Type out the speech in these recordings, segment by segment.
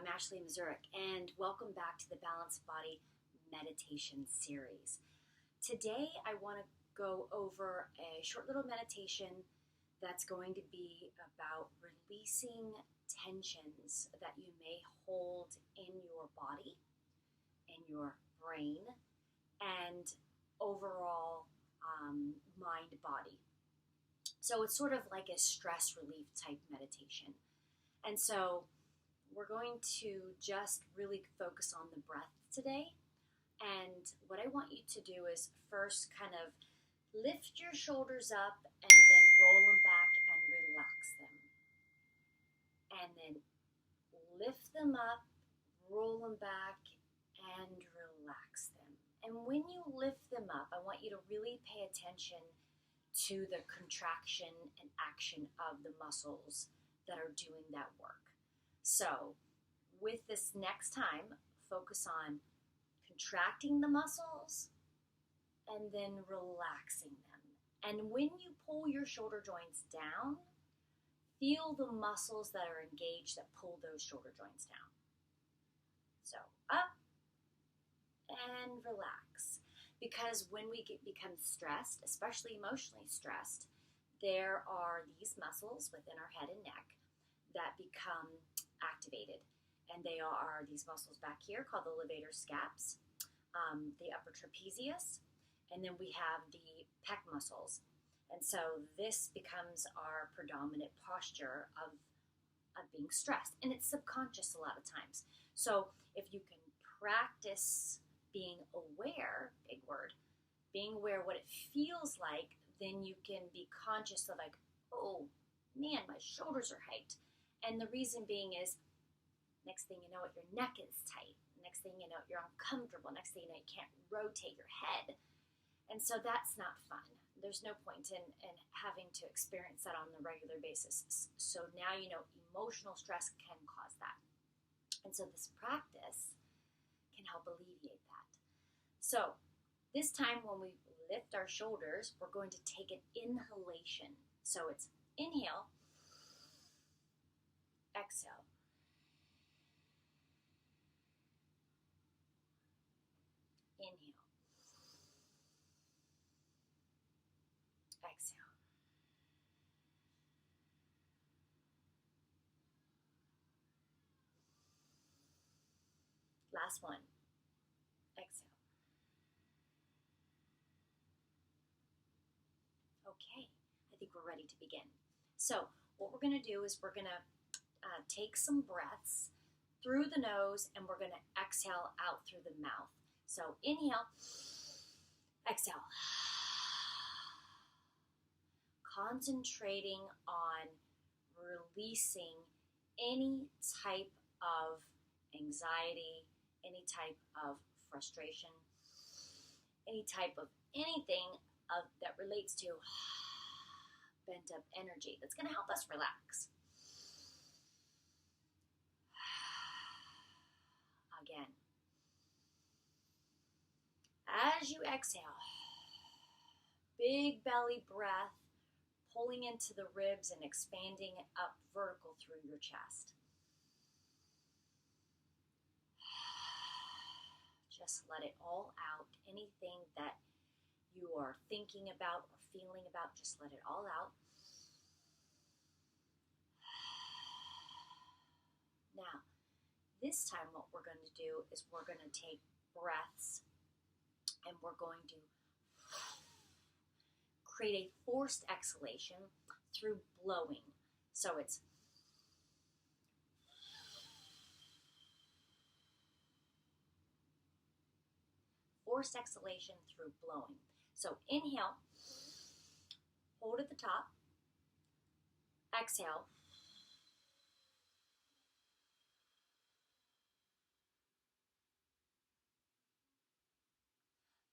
I'm Ashley Mazurek, and welcome back to the Balanced Body Meditation Series. Today, I want to go over a short little meditation that's going to be about releasing tensions that you may hold in your body, in your brain, and overall mind-body. So it's sort of like a stress relief type meditation. And so we're going to just really focus on the breath today. And what I want you to do is first kind of lift your shoulders up and then roll them back and relax them. And then lift them up, roll them back, and relax them. And when you lift them up, I want you to really pay attention to the contraction and action of the muscles that are doing that work. So, with this next time, focus on contracting the muscles and then relaxing them. And when you pull your shoulder joints down, feel the muscles that are engaged that pull those shoulder joints down. So, up and relax. Because when we become stressed, especially emotionally stressed, there are these muscles within our head and neck that become activated. And they are these muscles back here called the levator scaps, the upper trapezius, and then we have the pec muscles. And so this becomes our predominant posture of being stressed. And it's subconscious a lot of times. So if you can practice being aware, big word, being aware what it feels like, then you can be conscious of like, oh man, my shoulders are hyped. And the reason being is, next thing you know, your neck is tight. Next thing you know, you're uncomfortable. Next thing you know, you can't rotate your head. And so that's not fun. There's no point in having to experience that on a regular basis. So now you know emotional stress can cause that. And so this practice can help alleviate that. So this time when we lift our shoulders, we're going to take an inhalation. So it's inhale, exhale. Inhale. Exhale. Last one. Exhale. Okay, I think we're ready to begin. So what we're going to do is we're going to take some breaths through the nose and we're going to exhale out through the mouth. So inhale, exhale. Concentrating on releasing any type of anxiety, any type of frustration, any type of anything that relates to pent up energy that's going to help us relax. Again. As you exhale, big belly breath, pulling into the ribs and expanding up vertical through your chest. Just let it all out. Anything that you are thinking about or feeling about, just let it all out. Now, this time what we're going to do is we're going to take breaths and we're going to create a forced exhalation through blowing. So it's forced exhalation through blowing. So inhale, hold at the top, exhale,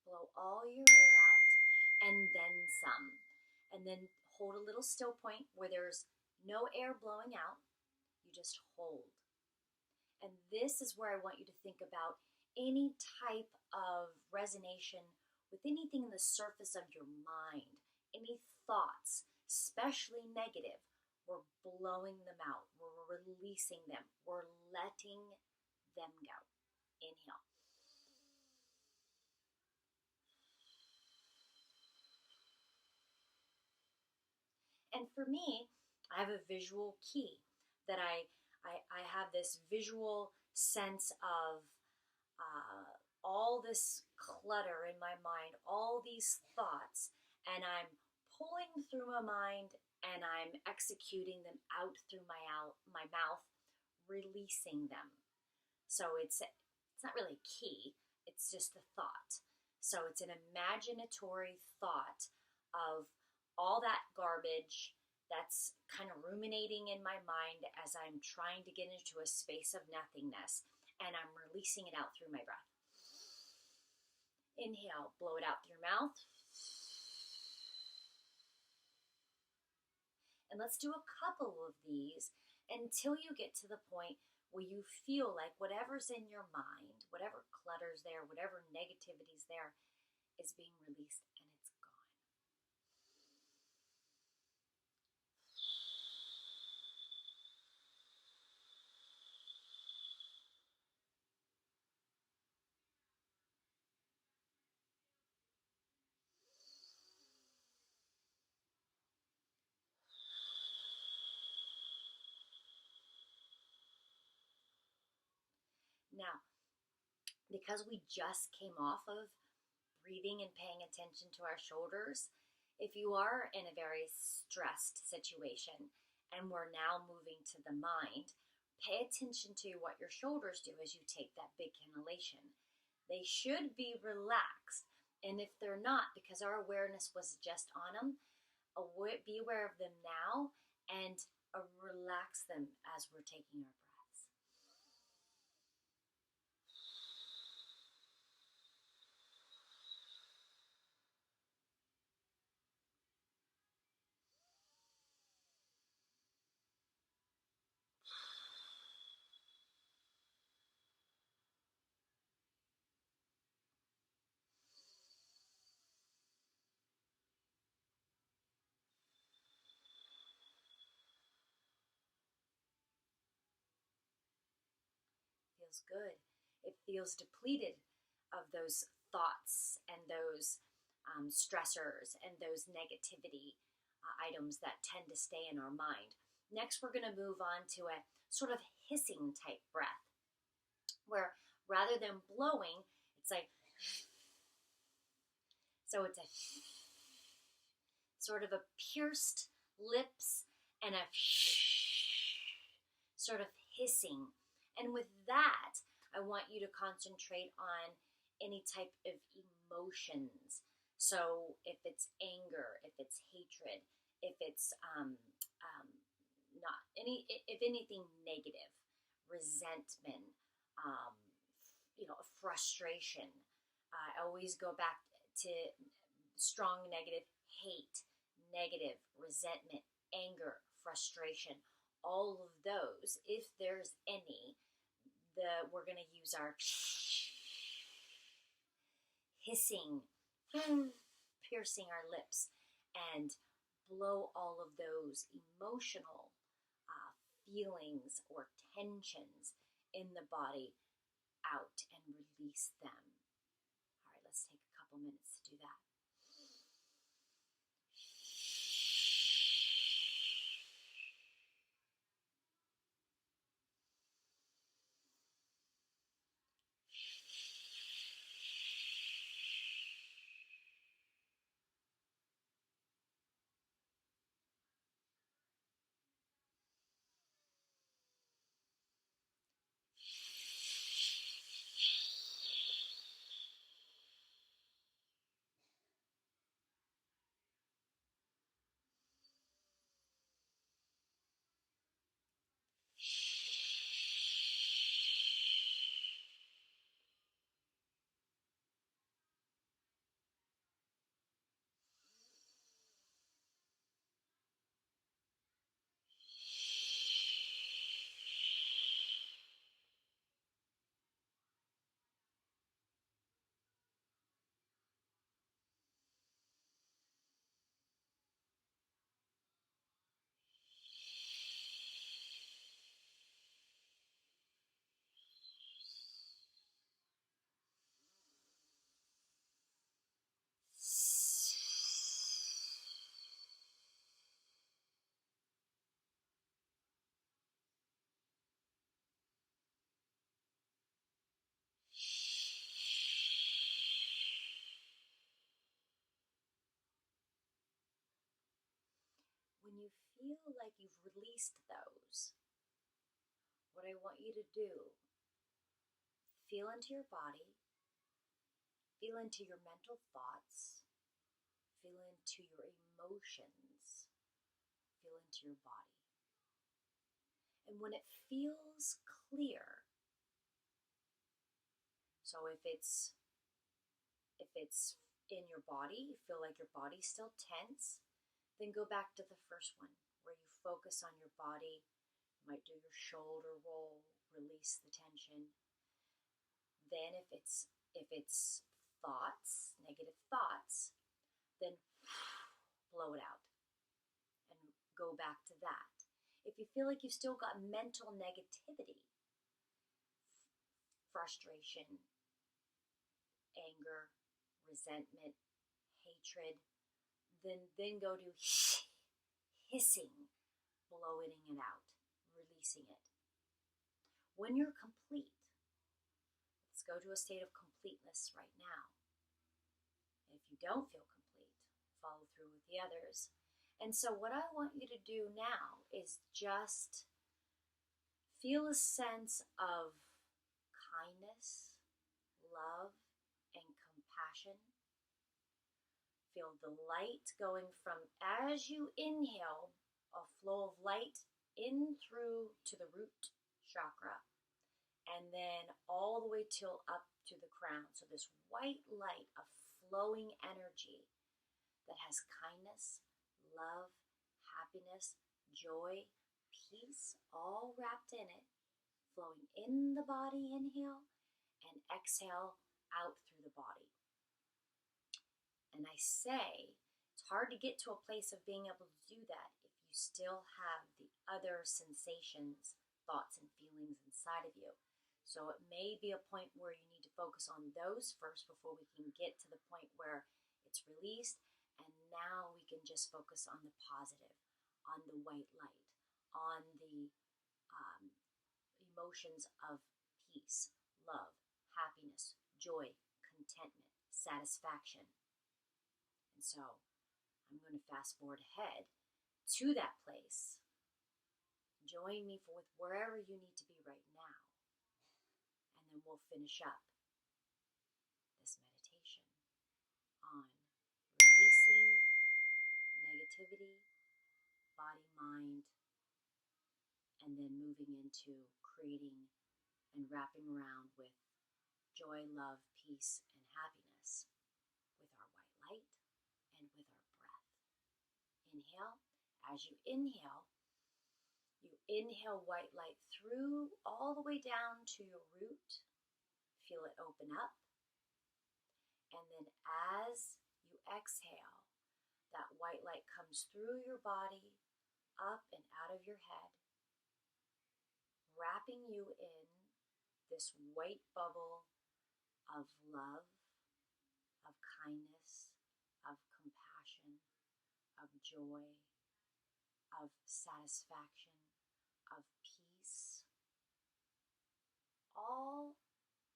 blow all your air out, and then some. And then hold a little still point where there's no air blowing out. You just hold. And this is where I want you to think about any type of resonation with anything in the surface of your mind, any thoughts, especially negative. We're blowing them out. We're releasing them. We're letting them go. Inhale. And for me, I have a visual key that I have this visual sense of all this clutter in my mind, all these thoughts, and I'm pulling through my mind and I'm executing them out through my mouth, releasing them. So it's not really key, it's just a thought. So it's an imaginatory thought of all that garbage that's kind of ruminating in my mind as I'm trying to get into a space of nothingness, and I'm releasing it out through my breath. Inhale, blow it out through your mouth. And let's do a couple of these until you get to the point where you feel like whatever's in your mind, whatever clutter's there, whatever negativity's there, is being released and it's gone. Now, because we just came off of breathing and paying attention to our shoulders, if you are in a very stressed situation and we're now moving to the mind, pay attention to what your shoulders do as you take that big inhalation. They should be relaxed, and if they're not, because our awareness was just on them, be aware of them now and relax them as we're taking our breaths. Feels good. It feels depleted of those thoughts and those stressors and those negativity items that tend to stay in our mind. Next, we're going to move on to a sort of hissing type breath, where rather than blowing, it's like, so it's a sort of a pierced lips and a sort of hissing. And with that, I want you to concentrate on any type of emotions. So if it's anger, if it's hatred, if it's not any, if anything negative, resentment, um, frustration. I always go back to strong negative hate, negative resentment, anger, frustration. All of those, if there's any, we're going to use our hissing, piercing our lips, and blow all of those emotional feelings or tensions in the body out and release them. All right, let's take a couple minutes to do that. when you feel like you've released those, what I want you to do, feel into your body, feel into your mental thoughts, feel into your emotions, feel into your body. And when it feels clear, so if it's in your body, you feel like your body's still tense, then go back to the first one where you focus on your body. You might do your shoulder roll, release the tension. Then if it's thoughts, negative thoughts, then blow it out and go back to that. If you feel like you've still got mental negativity, frustration, anger, resentment, hatred, then go to hissing, blowing it out, releasing it. When you're complete, let's go to a state of completeness right now. If you don't feel complete, follow through with the others. And so what I want you to do now is just feel a sense of kindness, love, and compassion. Feel the light going from, as you inhale, a flow of light in through to the root chakra, and then all the way till up to the crown. So this white light of flowing energy that has kindness, love, happiness, joy, peace, all wrapped in it, flowing in the body, inhale, and exhale out through the body. And I say, it's hard to get to a place of being able to do that if you still have the other sensations, thoughts, and feelings inside of you. So it may be a point where you need to focus on those first before we can get to the point where it's released. And now we can just focus on the positive, on the white light, on the emotions of peace, love, happiness, joy, contentment, satisfaction. And so I'm going to fast forward ahead to that place. Join me with wherever you need to be right now. And then we'll finish up this meditation on releasing negativity, body, mind, and then moving into creating and wrapping around with joy, love, peace, and happiness with our white light and with our breath. Inhale. As you inhale white light through all the way down to your root. Feel it open up. And then as you exhale, that white light comes through your body, up and out of your head, wrapping you in this white bubble of love, of kindness, of compassion, of joy, of satisfaction, of peace.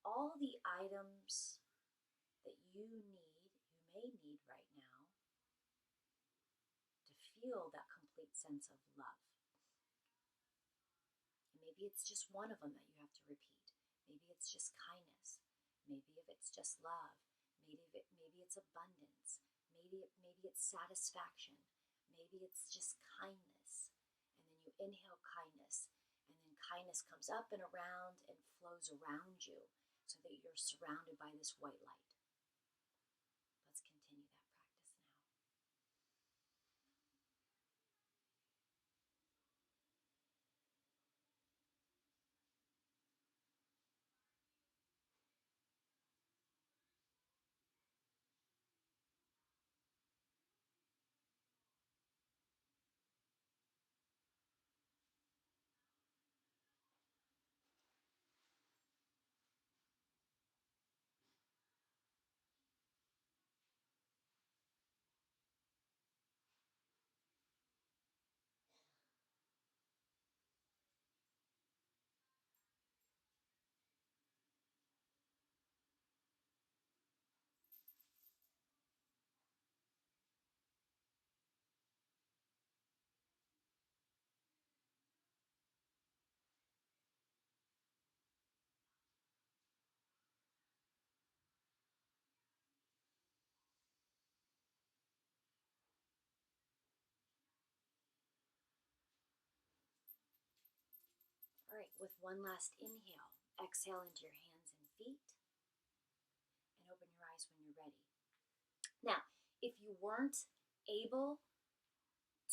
All the items that you may need right now to feel that complete sense of love. And maybe it's just one of them that you have to repeat. Maybe it's just kindness. Maybe if it's just love. Maybe it's abundance. Maybe it's satisfaction. Maybe it's just kindness. And then you inhale kindness. And then kindness comes up and around and flows around you so that you're surrounded by this white light. Let's continue that practice now. with one last inhale. Exhale into your hands and feet, and open your eyes when you're ready. Now, if you weren't able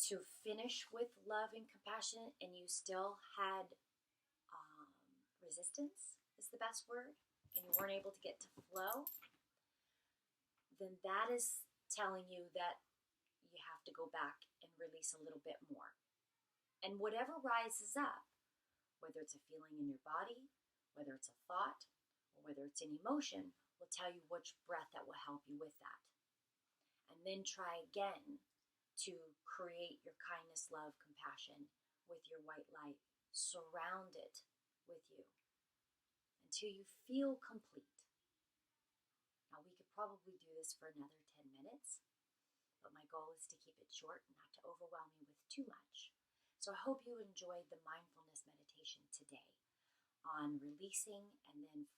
to finish with love and compassion and you still had resistance, is the best word, and you weren't able to get to flow, then that is telling you that you have to go back and release a little bit more. And whatever rises up, whether it's a feeling in your body, whether it's a thought, or whether it's an emotion, will tell you which breath that will help you with that. And then try again to create your kindness, love, compassion with your white light. Surround it with you until you feel complete. Now, we could probably do this for another 10 minutes, but my goal is to keep it short and not to overwhelm you with too much. So I hope you enjoyed the mindfulness meditation today on releasing and then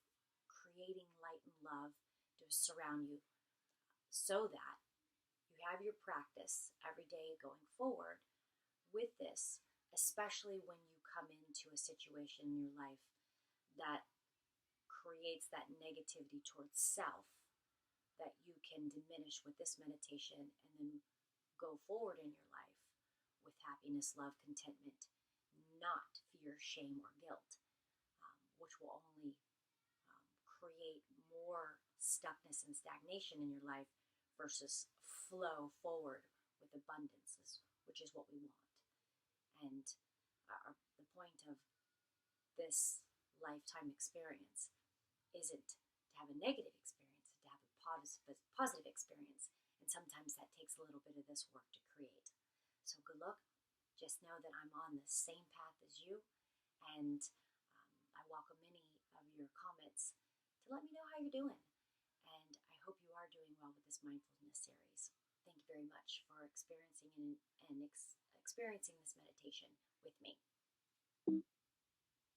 creating light and love to surround you so that you have your practice every day going forward with this, especially when you come into a situation in your life that creates that negativity towards self, that you can diminish with this meditation and then go forward in your life with happiness, love, contentment, not fear, shame, or guilt, which will only create more stuckness and stagnation in your life versus flow forward with abundance, which is what we want. And the point of this lifetime experience isn't to have a negative experience, to have a positive experience. And sometimes that takes a little bit of this work to create. So good luck. Just know that I'm on the same path as you, and I welcome any of your comments to let me know how you're doing. And I hope you are doing well with this mindfulness series. Thank you very much for experiencing experiencing this meditation with me.